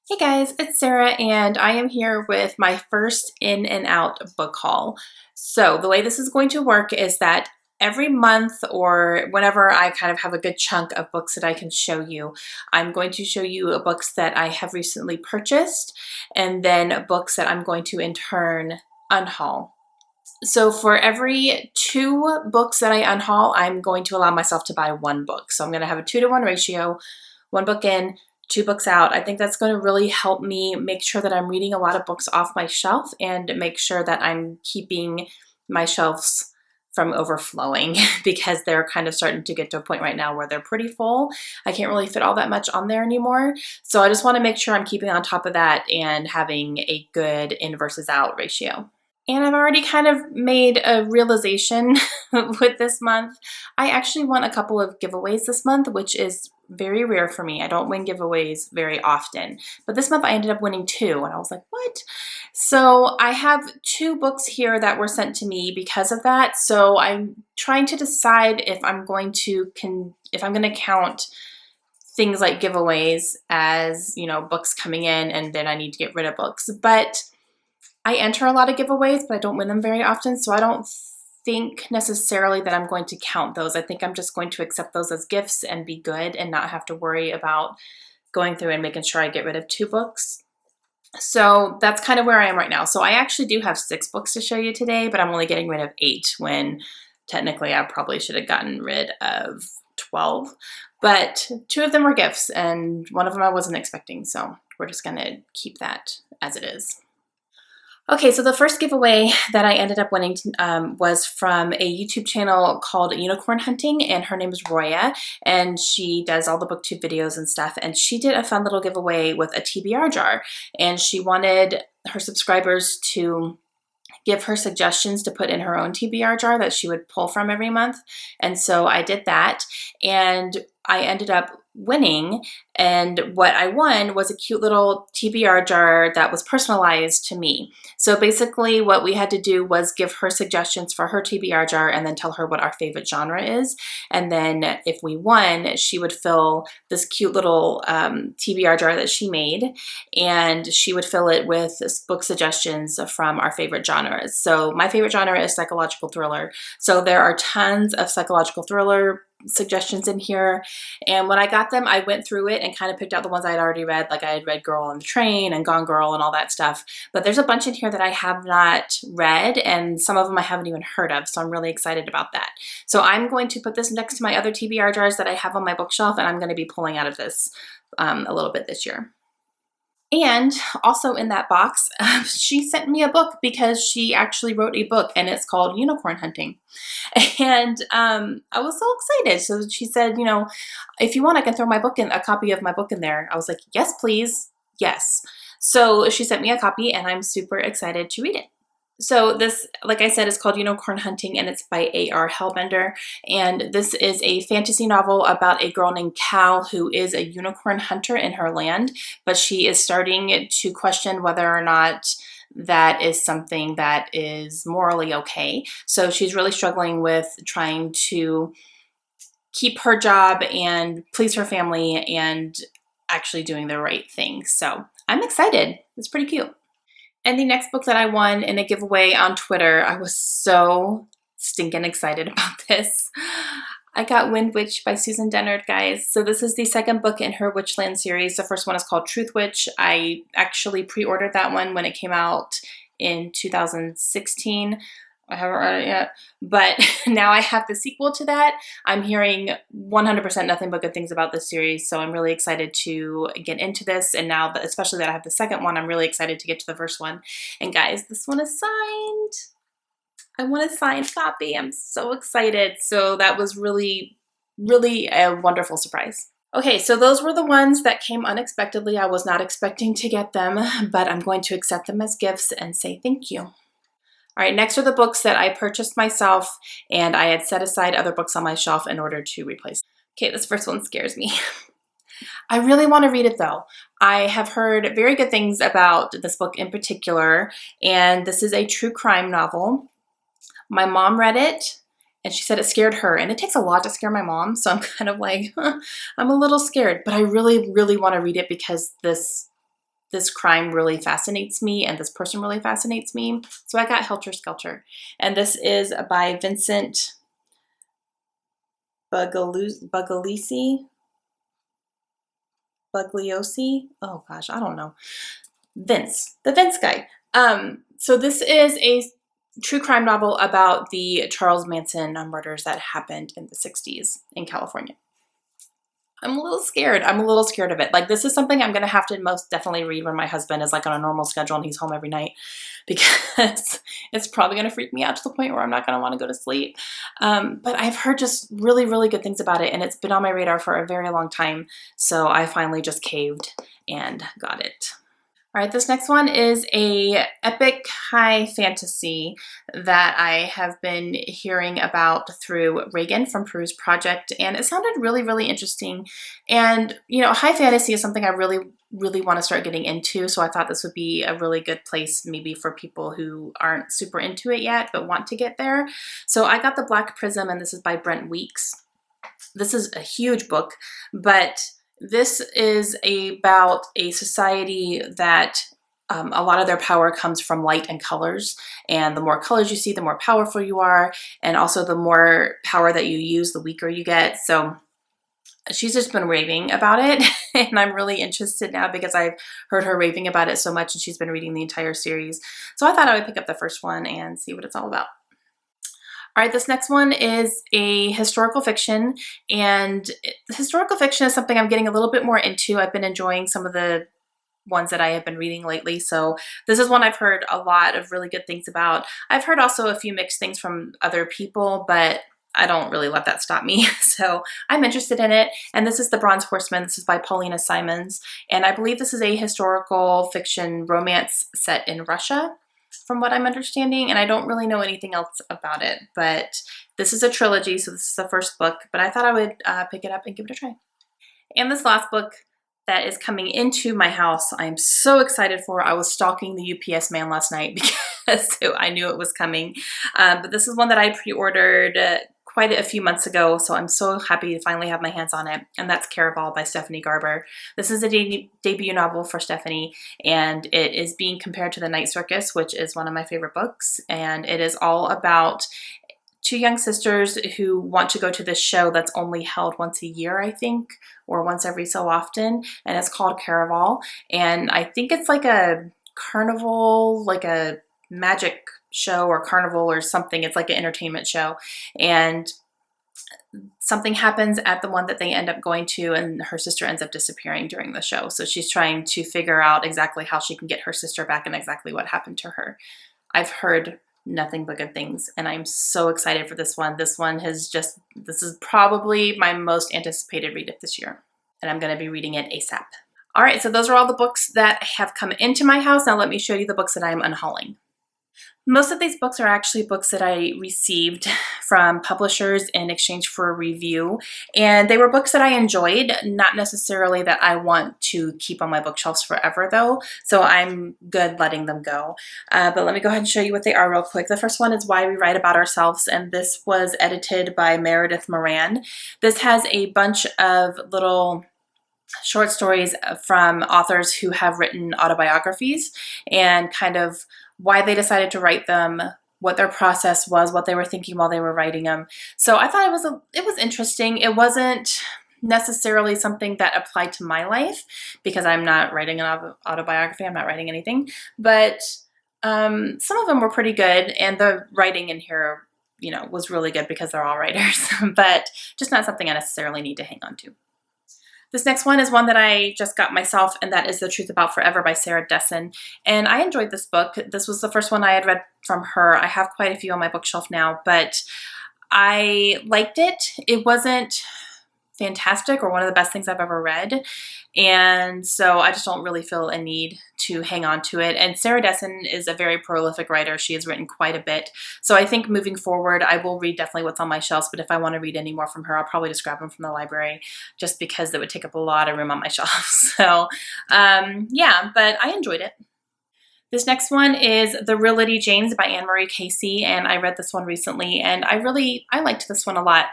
Hey guys, it's Sarah and I am here with my first in and out book haul. So the way this is going to work is that every month or whenever I kind of have a good chunk of books that I can show you, I'm going to show you books that I have recently purchased and then books that I'm going to in turn unhaul. So for every 2 books that I unhaul, I'm going to allow myself to buy 1 book. So I'm going to have a 2-to-1 ratio, 1 book in, 2 books out. I think that's going to really help me make sure that I'm reading a lot of books off my shelf and make sure that I'm keeping my shelves from overflowing because they're kind of starting to get to a point right now where they're pretty full. I can't really fit all that much on there anymore. So I just want to make sure I'm keeping on top of that and having a good in versus out ratio. And I've already kind of made a realization with this month. I actually won a couple of giveaways this month, which is very rare for me. I don't win giveaways very often. But this month I ended up winning 2, and I was like, what? So I have 2 books here that were sent to me because of that. So I'm trying to decide if I'm going to count things like giveaways as, books coming in and then I need to get rid of books. But I enter a lot of giveaways, but I don't win them very often, so I don't think necessarily that I'm going to count those. I think I'm just going to accept those as gifts and be good and not have to worry about going through and making sure I get rid of 2 books. So that's kind of where I am right now. So I actually do have 6 books to show you today, but I'm only getting rid of 8 when technically I probably should have gotten rid of 12. But 2 of them were gifts and one of them I wasn't expecting, so we're just gonna keep that as it is. Okay, so the first giveaway that I ended up winning was from a YouTube channel called Unicorn Hunting, and her name is Roya, and she does all the booktube videos and stuff, and she did a fun little giveaway with a TBR jar, and she wanted her subscribers to give her suggestions to put in her own TBR jar that she would pull from every month, and so I did that, and I ended up winning, and what I won was a cute little TBR jar that was personalized to me. So basically what we had to do was give her suggestions for her TBR jar and then tell her what our favorite genre is, and then if we won, she would fill this cute little TBR jar that she made, and she would fill it with book suggestions from our favorite genres. So my favorite genre is psychological thriller, so there are tons of psychological thriller suggestions in here, and when I got them I went through it and kind of picked out the ones I had already read, like I had read Girl on the Train and Gone Girl and all that stuff, but there's a bunch in here that I have not read and some of them I haven't even heard of, so I'm really excited about that. So I'm going to put this next to my other TBR jars that I have on my bookshelf, and I'm going to be pulling out of this a little bit this year. And also in that box, she sent me a book because she actually wrote a book and it's called Unicorn Hunting. And I was so excited. So she said, if you want, I can throw a copy of my book in there. I was like, yes, please. Yes. So she sent me a copy and I'm super excited to read it. So this, like I said, is called Unicorn Hunting, and it's by A.R. Hellbender. And this is a fantasy novel about a girl named Cal who is a unicorn hunter in her land, but she is starting to question whether or not that is something that is morally okay. So she's really struggling with trying to keep her job and please her family and actually doing the right thing. So I'm excited. It's pretty cute. And the next book that I won in a giveaway on Twitter, I was so stinking excited about this. I got Wind Witch by Susan Dennard, guys. So this is the second book in her Witchland series. The first one is called Truth Witch. I actually pre-ordered that one when it came out in 2016. I haven't read it yet, but now I have the sequel to that. I'm hearing 100% nothing but good things about this series, so I'm really excited to get into this, and now, especially that I have the second one, I'm really excited to get to the first one. And guys, this one is signed. I want a signed copy. I'm so excited. So that was really, really a wonderful surprise. Okay, so those were the ones that came unexpectedly. I was not expecting to get them, but I'm going to accept them as gifts and say thank you. All right, next are the books that I purchased myself, and I had set aside other books on my shelf in order to replace. Okay, this first one scares me. I really want to read it though. I have heard very good things about this book in particular, and this is a true crime novel. My mom read it, and she said it scared her, and it takes a lot to scare my mom, so I'm kind of like, I'm a little scared, but I really, really want to read it because this this crime really fascinates me and this person really fascinates me. So I got Helter Skelter. And this is by Vincent Bugliosi. Oh gosh, I don't know. The Vince guy. So this is a true crime novel about the Charles Manson murders that happened in the 60s in California. I'm a little scared. I'm a little scared of it. Like, this is something I'm going to have to most definitely read when my husband is like on a normal schedule and he's home every night, because it's probably going to freak me out to the point where I'm not going to want to go to sleep. But I've heard just really, really good things about it, and it's been on my radar for a very long time. So I finally just caved and got it. All right, this next one is a epic high fantasy that I have been hearing about through Reagan from Peru's Project, and it sounded really, really interesting. And, you know, high fantasy is something I really, really want to start getting into, so I thought this would be a really good place maybe for people who aren't super into it yet but want to get there. So I got The Black Prism, and this is by Brent Weeks. This is a huge book, but this is about a society that a lot of their power comes from light and colors. And the more colors you see, the more powerful you are. And also the more power that you use, the weaker you get. So she's just been raving about it. And I'm really interested now because I've heard her raving about it so much, and she's been reading the entire series. So I thought I would pick up the first one and see what it's all about. All right, this next one is a historical fiction, and historical fiction is something I'm getting a little bit more into. I've been enjoying some of the ones that I have been reading lately, so this is one I've heard a lot of really good things about. I've heard also a few mixed things from other people, but I don't really let that stop me, so I'm interested in it. And this is The Bronze Horseman. This is by Paulina Simons, and I believe this is a historical fiction romance set in Russia, from what I'm understanding, and I don't really know anything else about it, but this is a trilogy, so this is the first book, but I thought I would pick it up and give it a try. And this last book that is coming into my house, I'm so excited for. I was stalking the UPS man last night because I knew it was coming, but this is one that I pre-ordered quite a few months ago, so I'm so happy to finally have my hands on it, and that's Caraval by Stephanie Garber. This is a debut novel for Stephanie, and it is being compared to The Night Circus, which is one of my favorite books, and it is all about two young sisters who want to go to this show that's only held once a year, I think, or once every so often, and it's called Caraval, and I think it's like a carnival, like a magic show or carnival or something. It's like an entertainment show, and something happens at the one that they end up going to, and her sister ends up disappearing during the show. So she's trying to figure out exactly how she can get her sister back and exactly what happened to her. I've heard nothing but good things, and I'm so excited for this one. This is probably my most anticipated read of this year, and I'm going to be reading it ASAP. All right, so those are all the books that have come into my house. Now let me show you the books that I'm unhauling. Most of these books are actually books that I received from publishers in exchange for a review, and they were books that I enjoyed, not necessarily that I want to keep on my bookshelves forever though, so I'm good letting them go. But let me go ahead and show you what they are real quick. The first one is Why We Write About Ourselves, and this was edited by Meredith Moran. This has a bunch of little short stories from authors who have written autobiographies and kind of why they decided to write them, what their process was, what they were thinking while they were writing them. So I thought it was interesting. It wasn't necessarily something that applied to my life because I'm not writing an autobiography. I'm not writing anything, but some of them were pretty good, and the writing in here, you know, was really good because they're all writers, but just not something I necessarily need to hang on to. This next one is one that I just got myself, and that is The Truth About Forever by Sarah Dessen. And I enjoyed this book. This was the first one I had read from her. I have quite a few on my bookshelf now, but I liked it. It wasn't fantastic or one of the best things I've ever read, and so I just don't really feel a need to hang on to it. And Sarah Dessen is a very prolific writer. She has written quite a bit, so I think moving forward I will read definitely what's on my shelves, but if I want to read any more from her, I'll probably just grab them from the library just because it would take up a lot of room on my shelf. So yeah, but I enjoyed it. This next one is The Real Liddy James by Anne Marie Casey, and I read this one recently, and I liked this one a lot.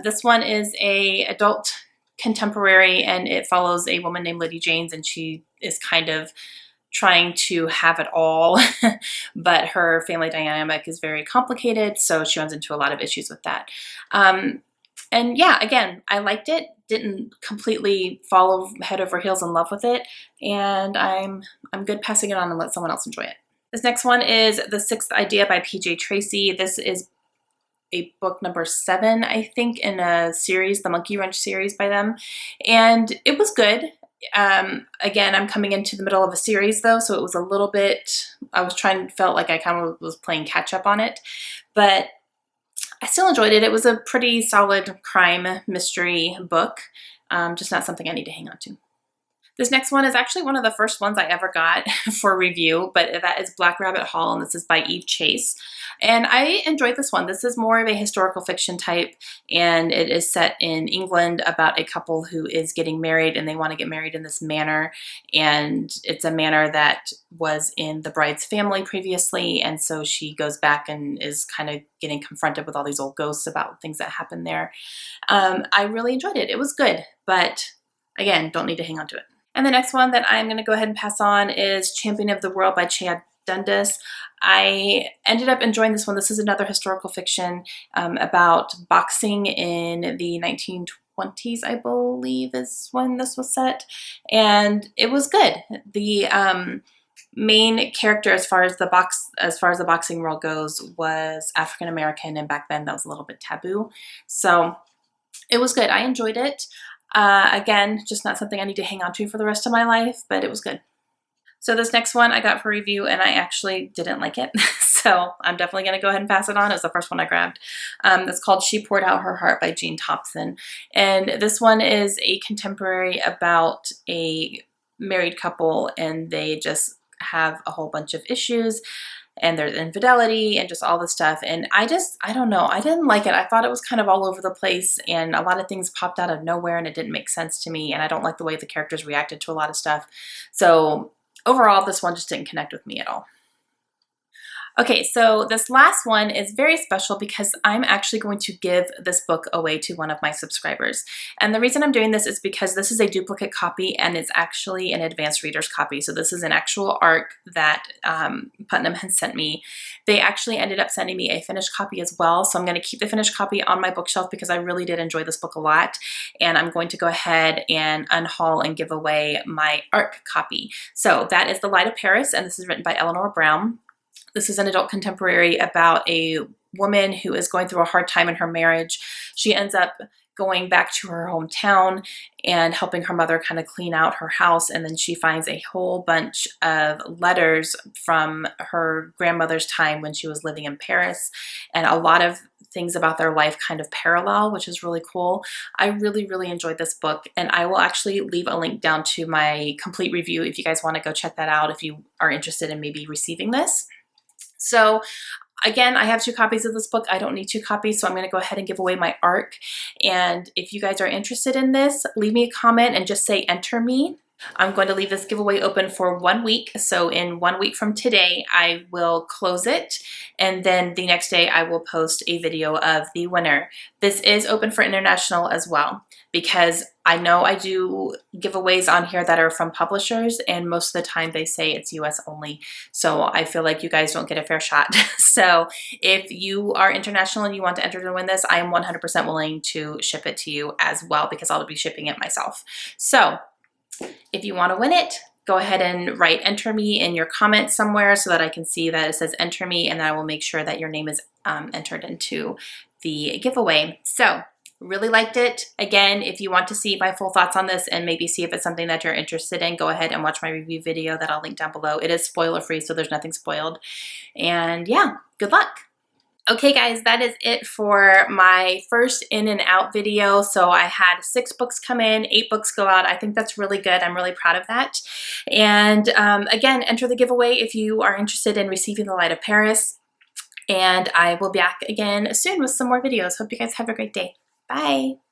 This one is a adult contemporary, and it follows a woman named Liddy James, and she is kind of trying to have it all, but her family dynamic is very complicated, so she runs into a lot of issues with that. And yeah, again, I liked it, didn't completely fall head over heels in love with it, and I'm good passing it on and let someone else enjoy it. This next one is The Sixth Idea by PJ Tracy. This is a book number 7, I think, in a series, the Monkey Wrench series by them, and it was good. Again, I'm coming into the middle of a series though, so it was a little bit, felt like I kind of was playing catch up on it, but I still enjoyed it. It was a pretty solid crime mystery book, just not something I need to hang on to. This next one is actually one of the first ones I ever got for review, but that is Black Rabbit Hall, and this is by Eve Chase. And I enjoyed this one. This is more of a historical fiction type, and it is set in England about a couple who is getting married, and they want to get married in this manor. And it's a manor that was in the bride's family previously, and so she goes back and is kind of getting confronted with all these old ghosts about things that happened there. I really enjoyed it. It was good, but again, don't need to hang on to it. And the next one that I'm going to go ahead and pass on is Champion of the World by Chad Dundas. I ended up enjoying this one. This is another historical fiction about boxing in the 1920s, I believe is when this was set. And it was good. The main character as far as the boxing world goes was African American, and back then that was a little bit taboo. So it was good. I enjoyed it. Again, just not something I need to hang on to for the rest of my life, but it was good. So this next one I got for review, and I actually didn't like it. So I'm definitely going to go ahead and pass it on. It was the first one I grabbed. It's called She Poured Out Her Heart by Jean Thompson. And this one is a contemporary about a married couple, and they just have a whole bunch of issues. And there's infidelity and just all this stuff. And I don't know, I didn't like it. I thought it was kind of all over the place, and a lot of things popped out of nowhere, and it didn't make sense to me. And I don't like the way the characters reacted to a lot of stuff. So overall, this one just didn't connect with me at all. Okay, so this last one is very special because I'm actually going to give this book away to one of my subscribers. And the reason I'm doing this is because this is a duplicate copy, and it's actually an advanced reader's copy. So this is an actual ARC that Putnam has sent me. They actually ended up sending me a finished copy as well. So I'm going to keep the finished copy on my bookshelf because I really did enjoy this book a lot. And I'm going to go ahead and unhaul and give away my ARC copy. So that is The Light of Paris, and this is written by Eleanor Brown. This is an adult contemporary about a woman who is going through a hard time in her marriage. She ends up going back to her hometown and helping her mother kind of clean out her house, and then she finds a whole bunch of letters from her grandmother's time when she was living in Paris, and a lot of things about their life kind of parallel, which is really cool. I really, really enjoyed this book, and I will actually leave a link down to my complete review if you guys want to go check that out if you are interested in maybe receiving this. So again, I have 2 copies of this book. I don't need 2 copies, so I'm going to go ahead and give away my ARC. And if you guys are interested in this, leave me a comment and just say enter me. I'm going to leave this giveaway open for 1 week. So in 1 week from today, I will close it. And then the next day I will post a video of the winner. This is open for international as well, because I know I do giveaways on here that are from publishers, and most of the time they say it's US only. So I feel like you guys don't get a fair shot. So if you are international and you want to enter to win this, I am 100% willing to ship it to you as well, because I'll be shipping it myself. So if you want to win it, go ahead and write enter me in your comments somewhere so that I can see that it says enter me, and then I will make sure that your name is entered into the giveaway. So really liked it. Again, if you want to see my full thoughts on this and maybe see if it's something that you're interested in, go ahead and watch my review video that I'll link down below. It is spoiler free, so there's nothing spoiled. And yeah, good luck. Okay guys, that is it for my first in and out video. So I had 6 books come in, 8 books go out. I think that's really good. I'm really proud of that. And again, enter the giveaway if you are interested in receiving The Light of Paris. And I will be back again soon with some more videos. Hope you guys have a great day. Bye.